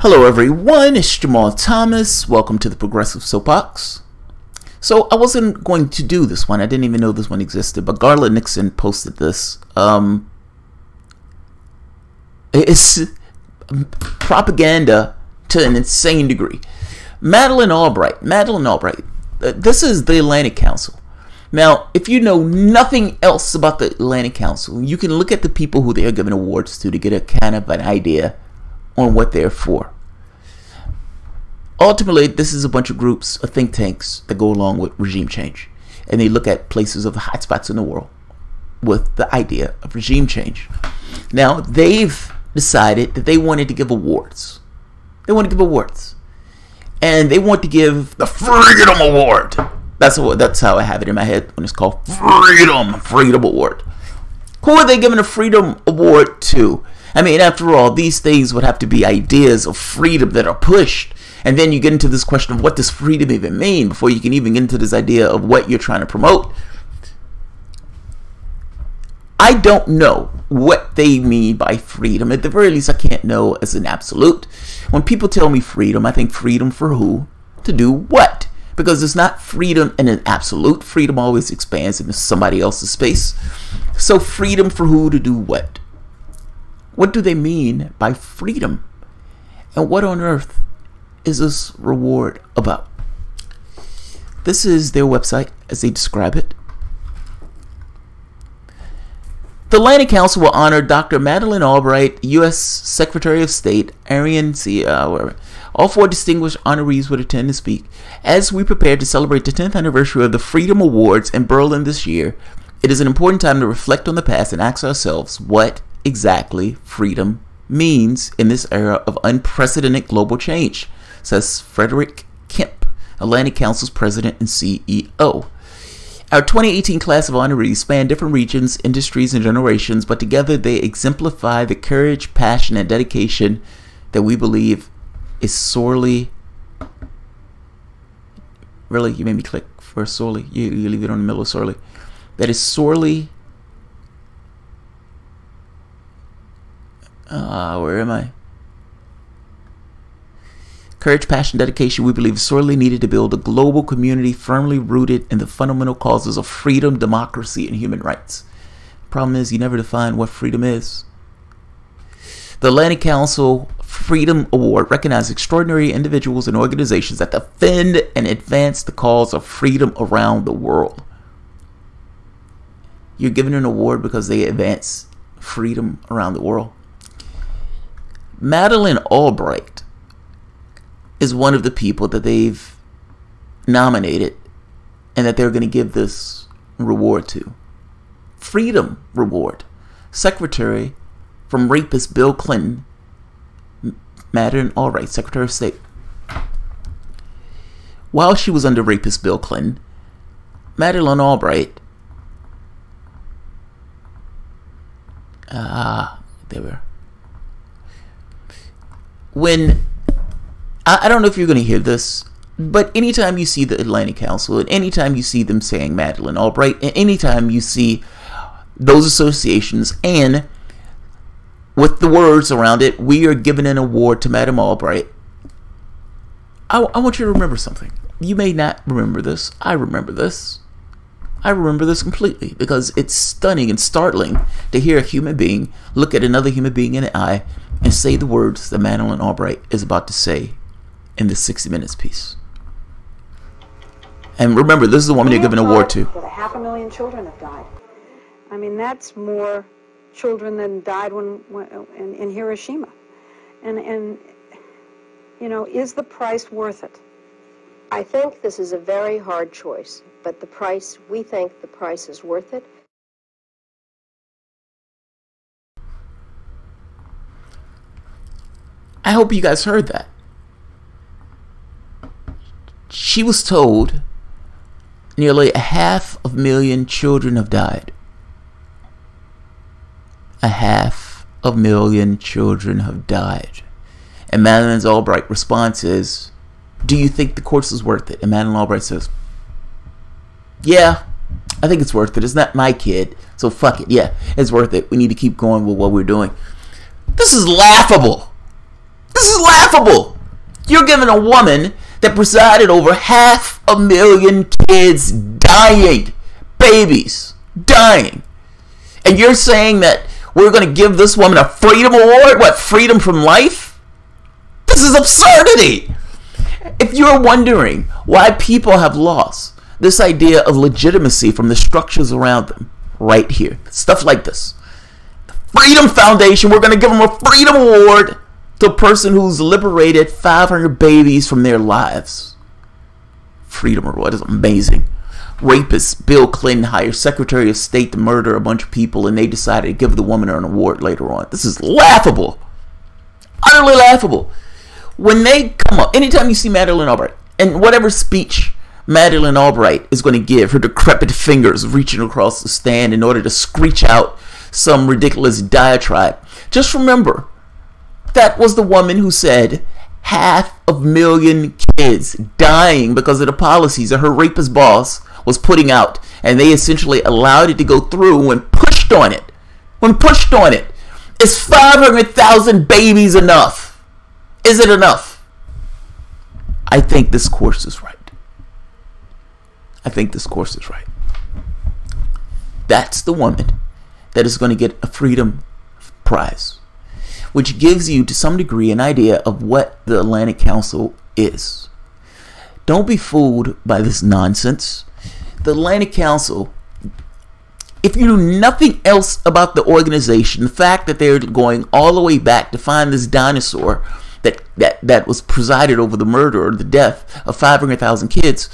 Hello everyone, it's Jamal Thomas. Welcome to the Progressive Soapbox. So I wasn't going to do this one. I didn't even know this one existed, but Garland Nixon posted this. It's propaganda to an insane degree. Madeline Albright. This is the Atlantic Council. Now, if you know nothing else about the Atlantic Council, you can look at the people who they're giving awards to get a kind of an idea on what they're for. Ultimately, this is a bunch of groups, of think tanks that go along with regime change. And they look at places of the hotspots in the world with the idea of regime change. Now, they've decided that they wanted to give awards. And they want to give the Freedom Award. That's how I have it in my head when it's called Freedom Award. Who are they giving a Freedom Award to? I mean, after all, these things would have to be ideas of freedom that are pushed. And then you get into this question of what does freedom even mean before you can even get into this idea of what you're trying to promote. I don't know what they mean by freedom. At the very least, I can't know as an absolute. When people tell me freedom, I think freedom for who? To do what? Because it's not freedom in an absolute. Freedom always expands into somebody else's space. So freedom for who to do what? What do they mean by freedom? And what on earth is this reward about? This is their website as they describe it. The Atlantic Council will honor Dr. Madeline Albright, U.S. Secretary of State, Arian C. All four distinguished honorees would attend and speak. As we prepare to celebrate the 10th anniversary of the Freedom Awards in Berlin this year, it is an important time to reflect on the past and ask ourselves what exactly freedom means in this era of unprecedented global change, says Frederick Kemp, Atlantic Council's president and CEO. Our 2018 class of honorees span different regions, industries, and generations, but together they exemplify the courage, passion, and dedication that we believe is sorely... Really? You made me click for sorely. You leave it on the middle of sorely. That is sorely... where am I? Courage, passion, dedication, we believe is sorely needed to build a global community firmly rooted in the fundamental causes of freedom, democracy, and human rights. Problem is, you never define what freedom is. The Atlantic Council Freedom Award recognizes extraordinary individuals and organizations that defend and advance the cause of freedom around the world. You're given an award because they advance freedom around the world. Madeline Albright is one of the people that they've nominated and that they're going to give this reward to. Freedom Reward. Secretary from rapist Bill Clinton, Madeline Albright, Secretary of State. While she was under rapist Bill Clinton, Madeline Albright, there we are. When, I don't know if you're going to hear this, but anytime you see the Atlantic Council, and anytime you see them saying Madeline Albright, and anytime you see those associations, and with the words around it, we are giving an award to Madame Albright, I want you to remember something. You may not remember this. I remember this. I remember this completely because it's stunning and startling to hear a human being look at another human being in the eye and say the words that Madeline Albright is about to say in this 60 Minutes piece. And remember, this is the woman you're giving an award to. 500,000 children have died. I mean, that's more children than died in Hiroshima. And you know, is the price worth it? I think this is a very hard choice, but we think the price is worth it. I hope you guys heard that. She was told nearly 500,000 children have died. 500,000 children have died. And Madeline Albright's response is, do you think the course is worth it? And Madeline Albright says, yeah, I think it's worth it. It's not my kid, so fuck it. Yeah, it's worth it. We need to keep going with what we're doing. This is laughable. This is laughable. You're giving a woman that presided over 500,000 kids dying, babies dying, and you're saying that we're going to give this woman a freedom award? What, freedom from life? This is absurdity. If you're wondering why people have lost this idea of legitimacy from the structures around them, right here, stuff like this. The Freedom Foundation, we're going to give them a freedom award to a person who's liberated 500 babies from their lives. Freedom award is amazing. Rapist Bill Clinton hired Secretary of State to murder a bunch of people, and they decided to give the woman an award later on. This is laughable. Utterly laughable. When they come up, anytime you see Madeline Albright, and whatever speech Madeline Albright is going to give, her decrepit fingers reaching across the stand in order to screech out some ridiculous diatribe, just remember, that was the woman who said 500,000 kids dying because of the policies that her rapist boss was putting out, and they essentially allowed it to go through when pushed on it. When pushed on it. Is 500,000 babies enough? Is it enough? I think this course is right. I think this course is right. That's the woman that is going to get a Freedom Prize, which gives you to some degree an idea of what the Atlantic Council is. Don't be fooled by this nonsense. The Atlantic Council, if you knew nothing else about the organization, the fact that they're going all the way back to find this dinosaur that was presided over the murder or the death of 500,000 kids,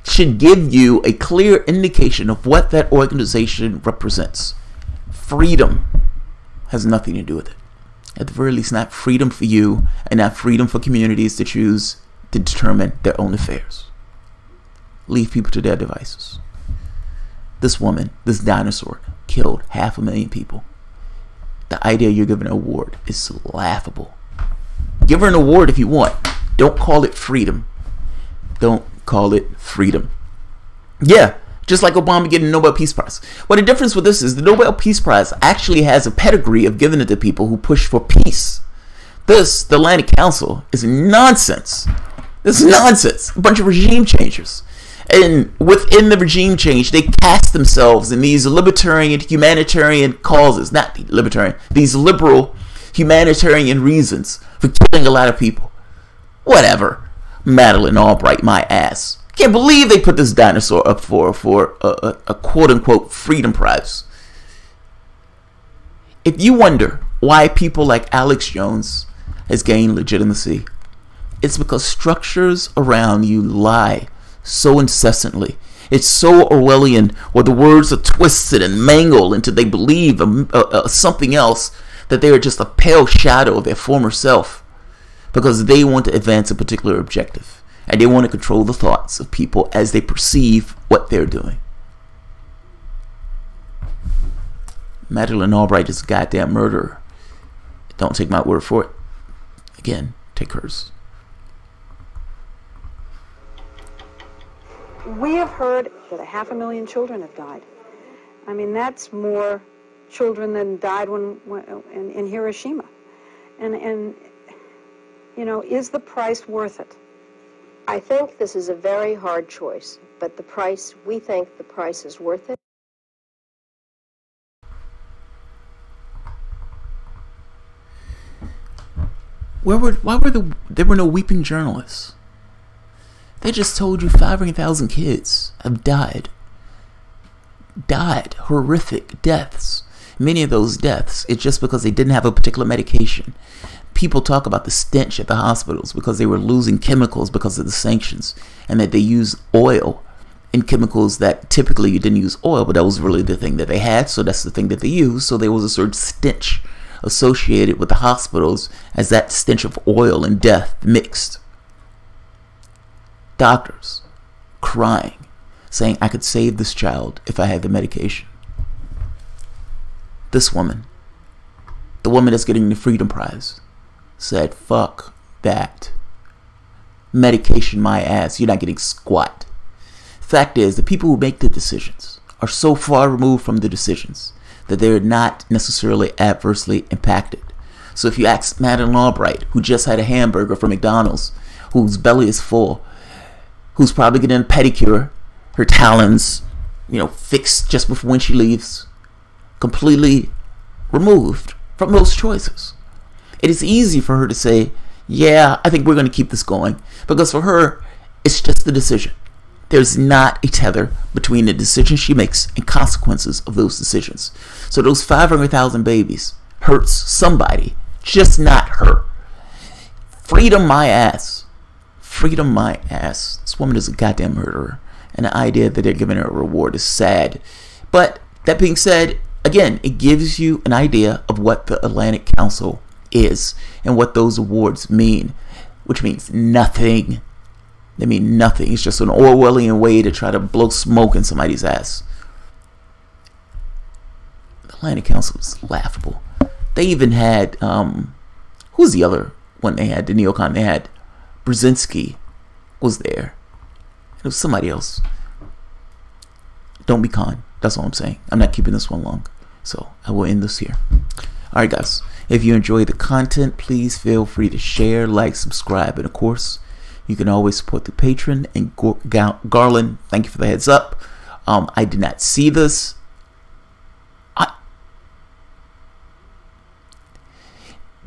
should give you a clear indication of what that organization represents. Freedom has nothing to do with it. At the very least, not freedom for you, and not freedom for communities to choose to determine their own affairs. Leave people to their devices. This woman, this dinosaur, killed 500,000 people. The idea you're giving an award is laughable. Give her an award if you want. Don't call it freedom. Don't call it freedom. Yeah, just like Obama getting the Nobel Peace Prize. Well, the difference with this is the Nobel Peace Prize actually has a pedigree of giving it to people who push for peace. This, the Atlantic Council, is nonsense. This is nonsense. A bunch of regime changers. And within the regime change, they cast themselves in these libertarian, humanitarian causes. Not libertarian. These liberal, humanitarian reasons for killing a lot of people. Whatever. Madeline Albright, my ass. Can't believe they put this dinosaur up for a quote-unquote Freedom Prize. If you wonder why people like Alex Jones has gained legitimacy, it's because structures around you lie so incessantly. It's so Orwellian, where the words are twisted and mangled until they believe something else, that they are just a pale shadow of their former self, because they want to advance a particular objective, and they want to control the thoughts of people as they perceive what they're doing. Madeline Albright is a goddamn murderer. Don't take my word for it. Again, take hers. We have heard that 500,000 children have died. I mean, that's more children than died in Hiroshima. And you know, is the price worth it? I think this is a very hard choice, but we think the price is worth it. There were no weeping journalists. They just told you 500,000 kids have died. Horrific deaths. Many of those deaths, it's just because they didn't have a particular medication. People talk about the stench at the hospitals because they were losing chemicals because of the sanctions, and that they use oil in chemicals that typically you didn't use oil, but that was really the thing that they had, so that's the thing that they used. So there was a certain stench associated with the hospitals as that stench of oil and death mixed. Doctors crying, saying, I could save this child if I had the medication. This woman, the woman that's getting the Freedom Prize, said, fuck that. Medication my ass, you're not getting squat. Fact is, the people who make the decisions are so far removed from the decisions that they're not necessarily adversely impacted. So if you ask Madeline Albright, who just had a hamburger from McDonald's, whose belly is full, who's probably getting a pedicure, her talons, fixed just before when she leaves, completely removed from those choices. It is easy for her to say, yeah, I think we're going to keep this going, because for her, it's just the decision. There's not a tether between the decisions she makes and consequences of those decisions. So those 500,000 babies hurts somebody, just not her. Freedom my ass. Freedom my ass. This woman is a goddamn murderer. And the idea that they're giving her a reward is sad. But that being said, again, it gives you an idea of what the Atlantic Council is and what those awards mean, which means nothing. They mean nothing. It's just an Orwellian way to try to blow smoke in somebody's ass. The Atlantic Council is laughable. They even had, who's the other one they had? The neocon they had. Brzezinski was there. It was somebody else. Don't be con. That's all I'm saying. I'm not keeping this one long. So I will end this here. Alright guys. If you enjoy the content, please feel free to share, like, subscribe, and of course, you can always support the patron. And Garland, thank you for the heads up. I did not see this.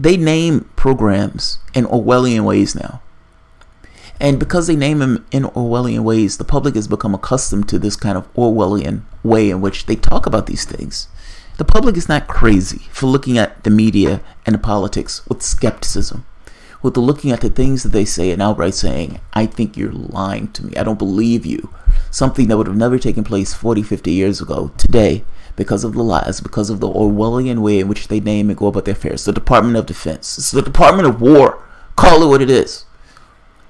They name programs in Orwellian ways now. And because they name them in Orwellian ways, the public has become accustomed to this kind of Orwellian way in which they talk about these things. The public is not crazy for looking at the media and the politics with skepticism, with the looking at the things that they say and outright saying, I think you're lying to me. I don't believe you. Something that would have never taken place 40, 50 years ago, today, because of the lies, because of the Orwellian way in which they name and go about their affairs. The Department of Defense. It's the Department of War. Call it what it is.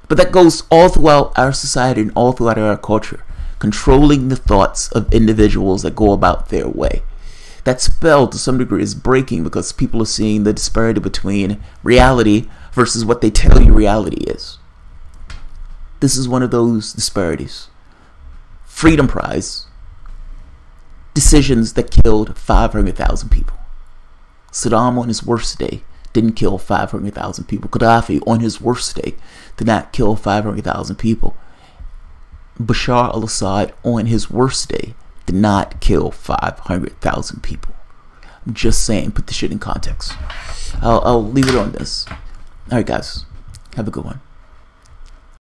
But that goes all throughout our society and all throughout our culture, controlling the thoughts of individuals that go about their way. That spell, to some degree, is breaking because people are seeing the disparity between reality versus what they tell you reality is. This is one of those disparities. Freedom Prize. Decisions that killed 500,000 people. Saddam on his worst day didn't kill 500,000 people. Gaddafi on his worst day did not kill 500,000 people. Bashar al-Assad on his worst day did not kill 500,000 people. I'm just saying, put the shit in context. I'll leave it on this. Alright guys, have a good one.